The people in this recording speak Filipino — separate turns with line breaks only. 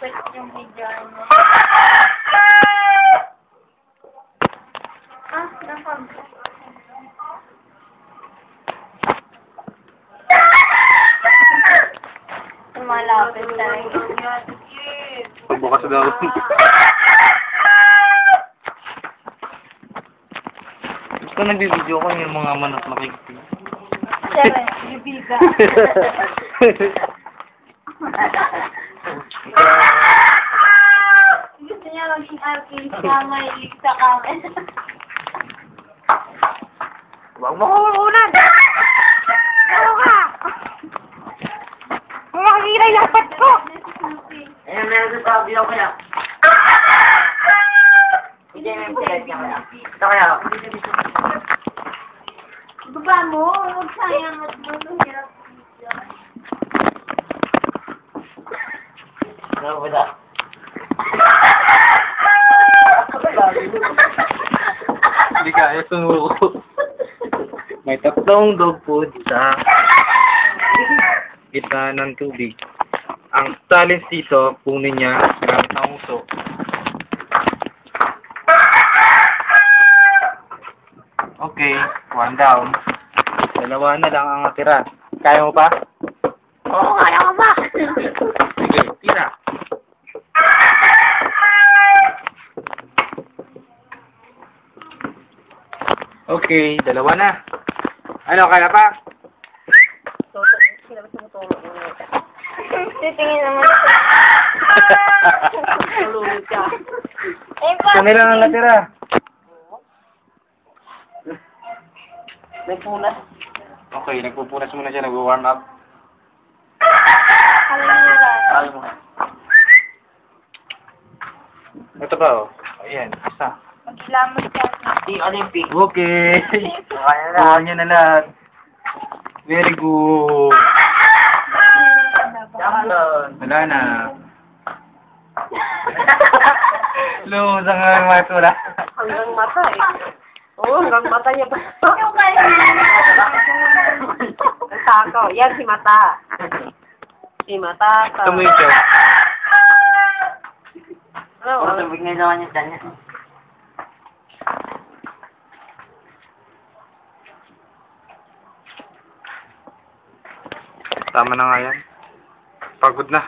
malapit yung video mo. Ah, nakag. Malapit talaga.
Pagbukas daw. Gusto nagbibideo ko yung mga manok na kikiti.
Siyempre, bibida. Gusto niya maging artist na may sa kamen.
Huwag mo ko ulan! Ano ka? Makakira yung lapat ko! Ayun, meron sa sabi ako kaya. Hindi na yung pilat niya kaya. Ito kaya.
Baba mo, huwag sayang at hirap.
Ano ba na? Hindi kaya sumuko. May tatlong dog food sa gitna ng tubig. Ang challenge dito, punin niya gamit ang uso. Okay, one down. Dalawa na lang ang natira. Kaya mo pa?
Oo, kaya ko ba?
Sige, tira. Okay, dalawa na. Ano, kaya pa?
Titingin naman siya. Tulunod ka.
Kami lang ang natira.
Nagpunas.
Okay, nagpupunas muna siya, nag-warm up.
Kala niyo lang.
Alam mo. Ito ba, oh? Ayan, isa.
Magkilamot ka.
The Olympic. Okay. Kuha niya na lahat. Very good. Wala na. Lumusang ang matula.
Hanggang mata eh. Oo, hanggang mata niya ba? Yung kaya ang takaw. Yan si mata. Si mata.
Ito mo yung joke.
Ano?
Tubig na naman yung dyan niya. Tama na nga yan. Pagod na.